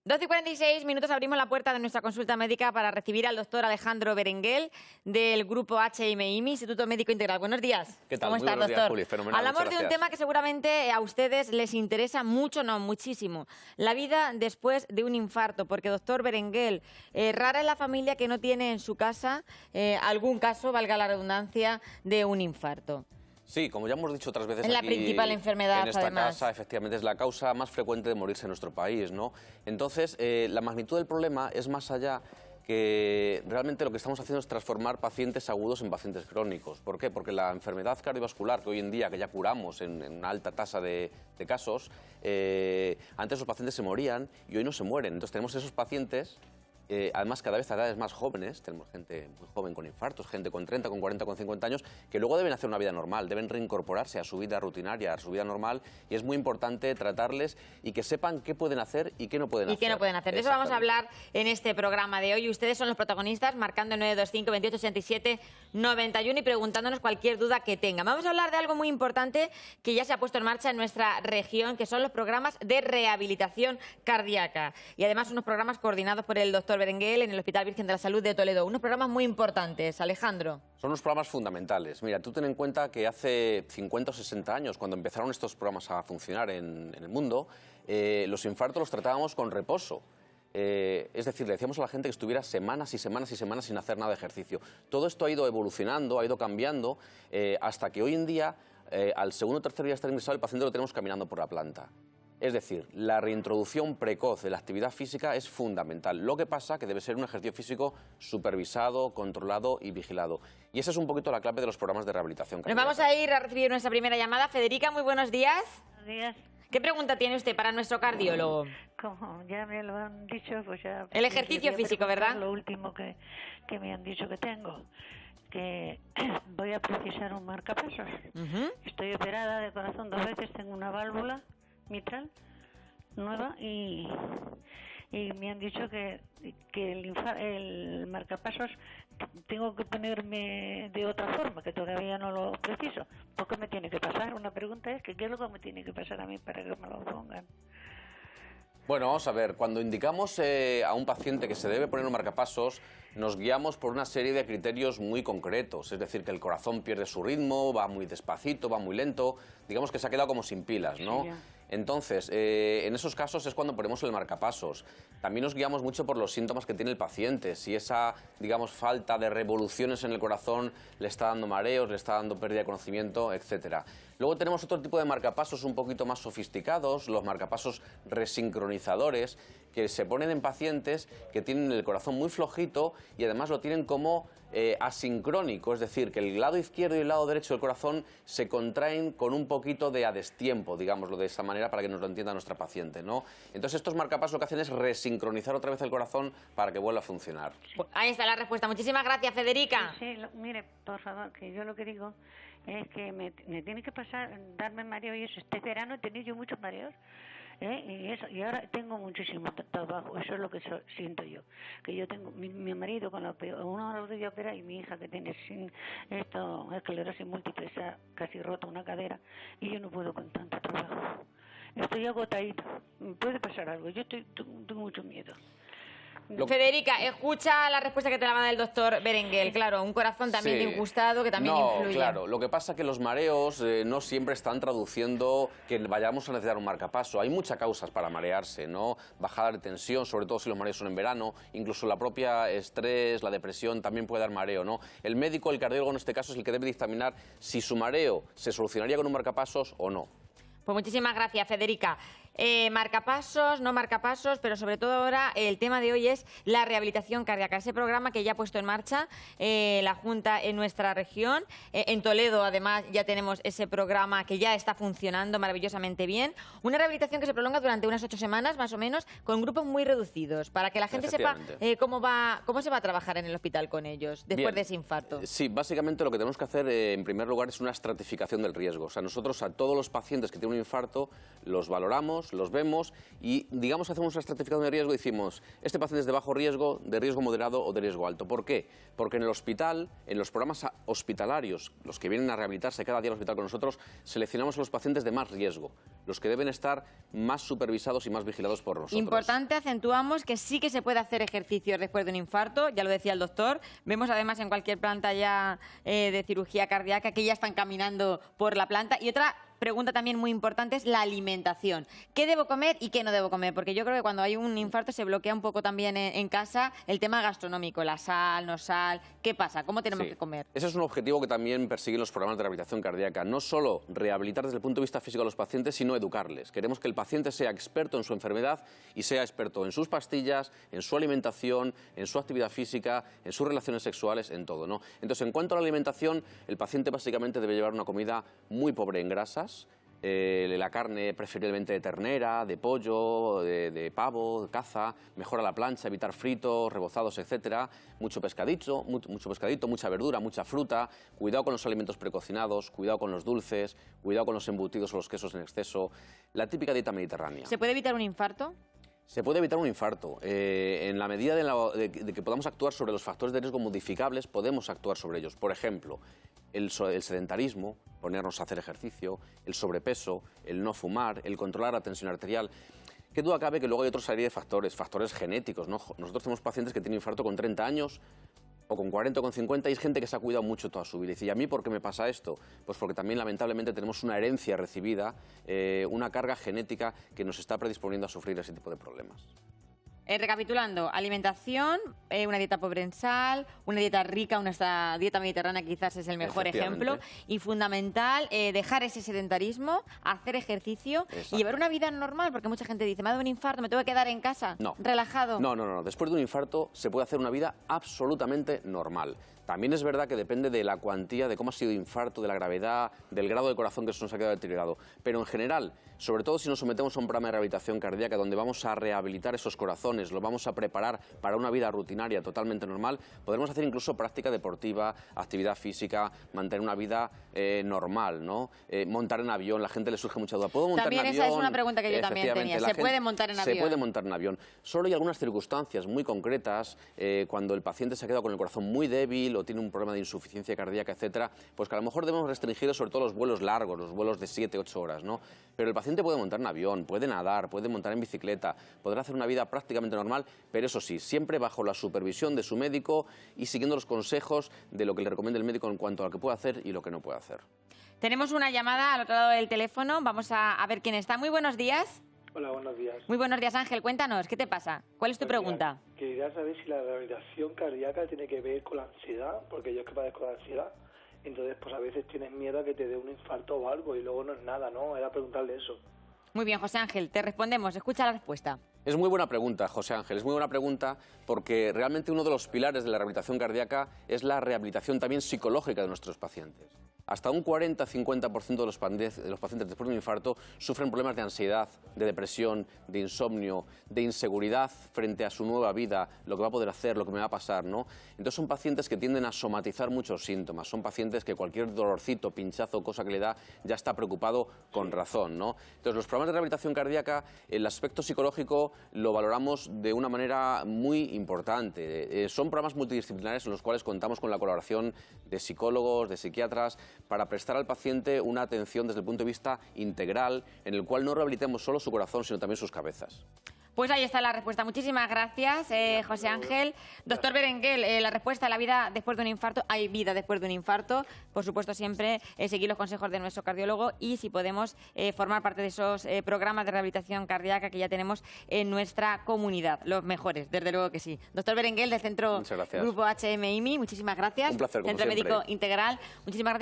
12:46 abrimos la puerta de nuestra consulta médica para recibir al doctor Alejandro Berenguel del grupo HMIMI, Instituto Médico Integral. Buenos días. ¿Qué tal? ¿Cómo Muy estás, buenos doctor? días, Juli. Fenomenal. Hablamos de un tema que seguramente a ustedes les interesa mucho, no, muchísimo. La vida después de un infarto, porque, doctor Berenguel, rara es la familia que no tiene en su casa algún caso, valga la redundancia, de un infarto. Sí, como ya hemos dicho otras veces es la aquí, principal enfermedad, en esta además. casa, efectivamente, es la causa más frecuente de morirse en nuestro país, ¿no? Entonces, la magnitud del problema es más allá que realmente lo que estamos haciendo es transformar pacientes agudos en pacientes crónicos. ¿Por qué? Porque la enfermedad cardiovascular que hoy en día, que ya curamos en una alta tasa de casos, antes los pacientes se morían y hoy no se mueren. Entonces tenemos esos pacientes. Además, cada vez a edades más jóvenes, tenemos gente muy joven con infartos, gente con 30, con 40, con 50 años, que luego deben hacer una vida normal, deben reincorporarse a su vida rutinaria, a su vida normal, y es muy importante tratarles y que sepan qué pueden hacer y qué no pueden hacer. Y qué no pueden hacer. De eso vamos a hablar en este programa de hoy. Ustedes son los protagonistas, marcando el 925 28 67 91 y preguntándonos cualquier duda que tengan. Vamos a hablar de algo muy importante que ya se ha puesto en marcha en nuestra región, que son los programas de rehabilitación cardíaca. Y además unos programas coordinados por el doctor Berenguel en el Hospital Virgen de la Salud de Toledo. Unos programas muy importantes, Alejandro. Son unos programas fundamentales. Mira, tú ten en cuenta que hace 50 o 60 años, cuando empezaron estos programas a funcionar en el mundo, los infartos los tratábamos con reposo. Es decir, le decíamos a la gente que estuviera semanas y semanas y semanas sin hacer nada de ejercicio. Todo esto ha ido evolucionando, ha ido cambiando, hasta que hoy en día, al segundo o tercer día de estar ingresado, el paciente lo tenemos caminando por la planta. Es decir, la reintroducción precoz de la actividad física es fundamental. Lo que pasa que debe ser un ejercicio físico supervisado, controlado y vigilado. Y esa es un poquito la clave de los programas de rehabilitación cardíaca. Nos vamos a ir a recibir nuestra primera llamada. Federica, muy buenos días. Buenos días. ¿Qué pregunta tiene usted para nuestro cardiólogo? Como ya me lo han dicho, pues ya... El ejercicio físico, ¿verdad? Lo último que me han dicho que tengo, que voy a precisar un marcapasos. Estoy operada de corazón 2 veces, tengo una válvula mitral nueva y me han dicho que el marcapasos tengo que ponerme de otra forma, que todavía no lo preciso. ¿Por qué me tiene que pasar? Una pregunta es que ¿qué es lo que me tiene que pasar a mí para que me lo pongan? Bueno, vamos a ver, cuando indicamos a un paciente que se debe poner un marcapasos, nos guiamos por una serie de criterios muy concretos, es decir, que el corazón pierde su ritmo, va muy despacito, va muy lento, digamos que se ha quedado como sin pilas, ¿no? Sí, entonces, en esos casos es cuando ponemos el marcapasos. También nos guiamos mucho por los síntomas que tiene el paciente, si esa, digamos, falta de revoluciones en el corazón le está dando mareos, le está dando pérdida de conocimiento, etcétera. Luego tenemos otro tipo de marcapasos un poquito más sofisticados, los marcapasos resincronizadores, que se ponen en pacientes que tienen el corazón muy flojito y además lo tienen como asincrónico, es decir, que el lado izquierdo y el lado derecho del corazón se contraen con un poquito de a destiempo, digámoslo de esta manera para que nos lo entienda nuestra paciente, ¿no? Entonces estos marcapasos lo que hacen es resincronizar otra vez el corazón para que vuelva a funcionar. Ahí está la respuesta. Muchísimas gracias, Federica. Sí, mire, por favor, que yo lo que digo es que me tiene que pasar, darme mareo y eso. Este verano he tenido yo muchos mareos. Y ahora tengo muchísimo trabajo, eso es lo que siento yo, que yo tengo mi marido con una rodilla operada y mi hija que tiene esclerosis múltiple, se ha casi roto una cadera y yo no puedo con tanto trabajo, estoy agotadita, puede pasar algo, yo tengo mucho miedo. Federica, escucha la respuesta que te la va a dar el doctor Berenguel. Claro, un corazón también disgustado que también influye. Claro, lo que pasa es que los mareos no siempre están traduciendo que vayamos a necesitar un marcapaso. Hay muchas causas para marearse, ¿no? Bajada de tensión, sobre todo si los mareos son en verano, incluso la propia estrés, la depresión también puede dar mareo, ¿no? El médico, el cardiólogo en este caso, es el que debe dictaminar si su mareo se solucionaría con un marcapasos o no. Pues muchísimas gracias, Federica. Marcapasos, no marcapasos, pero sobre todo ahora el tema de hoy es la rehabilitación cardíaca. Ese programa que ya ha puesto en marcha la Junta en nuestra región. En Toledo, además, ya tenemos ese programa que ya está funcionando maravillosamente bien. Una rehabilitación que se prolonga durante unas 8 semanas, más o menos, con grupos muy reducidos, para que la gente sepa cómo se va a trabajar en el hospital con ellos después de ese infarto. Sí, básicamente lo que tenemos que hacer, en primer lugar, es una estratificación del riesgo. O sea, nosotros a todos los pacientes que tienen un infarto los valoramos, estudiamos, los vemos y, digamos, hacemos una estratificación de riesgo y decimos, este paciente es de bajo riesgo, de riesgo moderado o de riesgo alto. ¿Por qué? Porque en el hospital, en los programas hospitalarios, los que vienen a rehabilitarse cada día al hospital con nosotros, seleccionamos a los pacientes de más riesgo, los que deben estar más supervisados y más vigilados por nosotros. Importante, acentuamos que sí que se puede hacer ejercicio después de un infarto, ya lo decía el doctor. Vemos además en cualquier planta ya de cirugía cardíaca que ya están caminando por la planta. Y otra pregunta también muy importante es la alimentación. ¿Qué debo comer y qué no debo comer? Porque yo creo que cuando hay un infarto se bloquea un poco también en casa el tema gastronómico, la sal, no sal. ¿Qué pasa? ¿Cómo tenemos que comer? Ese es un objetivo que también persiguen los programas de rehabilitación cardíaca. No solo rehabilitar desde el punto de vista físico a los pacientes, sino educarles. Queremos que el paciente sea experto en su enfermedad y sea experto en sus pastillas, en su alimentación, en su actividad física, en sus relaciones sexuales, en todo, ¿no? Entonces, en cuanto a la alimentación, el paciente básicamente debe llevar una comida muy pobre en grasas, la carne preferiblemente de ternera, de pollo, de pavo, de caza, mejor a la plancha, evitar fritos, rebozados, etcétera, mucho pescadito, mucha verdura, mucha fruta, cuidado con los alimentos precocinados, cuidado con los dulces, cuidado con los embutidos o los quesos en exceso, la típica dieta mediterránea. ¿Se puede evitar un infarto? Se puede evitar un infarto. En la medida de que podamos actuar sobre los factores de riesgo modificables, podemos actuar sobre ellos. Por ejemplo, el sedentarismo, ponernos a hacer ejercicio, el sobrepeso, el no fumar, el controlar la tensión arterial. Qué duda cabe que luego hay otra serie de factores genéticos, ¿no? Nosotros tenemos pacientes que tienen infarto con 30 años, o con 40 o con 50, y es gente que se ha cuidado mucho toda su vida. Y dice, ¿y a mí por qué me pasa esto? Pues porque también lamentablemente tenemos una herencia recibida, una carga genética que nos está predisponiendo a sufrir ese tipo de problemas. Recapitulando, alimentación, una dieta pobre en sal, una dieta rica, una dieta mediterránea quizás es el mejor ejemplo, y fundamental dejar ese sedentarismo, hacer ejercicio. Exacto. Y llevar una vida normal, porque mucha gente dice, me ha dado un infarto, me tengo que quedar en casa, relajado. No, después de un infarto se puede hacer una vida absolutamente normal. También es verdad que depende de la cuantía, de cómo ha sido el infarto, de la gravedad, del grado de corazón que se nos ha quedado deteriorado. Pero en general, sobre todo si nos sometemos a un programa de rehabilitación cardíaca donde vamos a rehabilitar esos corazones, lo vamos a preparar para una vida rutinaria totalmente normal, podremos hacer incluso práctica deportiva, actividad física, mantener una vida normal, ¿no? Montar en avión, la gente le surge mucha duda. ¿Puedo montar en avión? También esa es una pregunta que yo también tenía. ¿Se puede montar en avión? Se puede montar en avión. Solo hay algunas circunstancias muy concretas, cuando el paciente se ha quedado con el corazón muy débil o tiene un problema de insuficiencia cardíaca, etcétera, pues que a lo mejor debemos restringir sobre todo los vuelos largos, los vuelos de 7-8 horas, ¿no? Pero el paciente puede montar en avión, puede nadar, puede montar en bicicleta, podrá hacer una vida prácticamente normal, pero eso sí, siempre bajo la supervisión de su médico y siguiendo los consejos de lo que le recomienda el médico en cuanto a lo que puede hacer y lo que no puede hacer. Tenemos una llamada al otro lado del teléfono, vamos a ver quién está. Muy buenos días. Hola, buenos días. Muy buenos días, Ángel. Cuéntanos, ¿qué te pasa? ¿Cuál es tu pregunta? Quería saber si la rehabilitación cardíaca tiene que ver con la ansiedad, porque yo es que padezco de ansiedad. Entonces, pues a veces tienes miedo a que te dé un infarto o algo y luego no es nada, ¿no? Era preguntarle eso. Muy bien, José Ángel, te respondemos. Escucha la respuesta. Es muy buena pregunta, José Ángel, es muy buena pregunta porque realmente uno de los pilares de la rehabilitación cardíaca es la rehabilitación también psicológica de nuestros pacientes. Hasta un 40-50% de los pacientes después de un infarto sufren problemas de ansiedad, de depresión, de insomnio, de inseguridad frente a su nueva vida, lo que va a poder hacer, lo que me va a pasar, ¿no? Entonces son pacientes que tienden a somatizar muchos síntomas, son pacientes que cualquier dolorcito, pinchazo, cosa que le da, ya está preocupado con razón, ¿no? Entonces los programas de rehabilitación cardíaca, el aspecto psicológico lo valoramos de una manera muy importante. Son programas multidisciplinares en los cuales contamos con la colaboración de psicólogos, de psiquiatras, para prestar al paciente una atención desde el punto de vista integral, en el cual no rehabilitemos solo su corazón, sino también sus cabezas. Pues ahí está la respuesta. Muchísimas gracias, José Ángel. Doctor Berenguel, la respuesta a la vida después de un infarto. Hay vida después de un infarto. Por supuesto, siempre seguir los consejos de nuestro cardiólogo y, si podemos, formar parte de esos programas de rehabilitación cardíaca que ya tenemos en nuestra comunidad. Los mejores, desde luego que sí. Doctor Berenguel, del Centro Grupo HM-IMI, muchísimas gracias. Un placer, como Centro siempre. Médico Integral. Muchísimas gracias.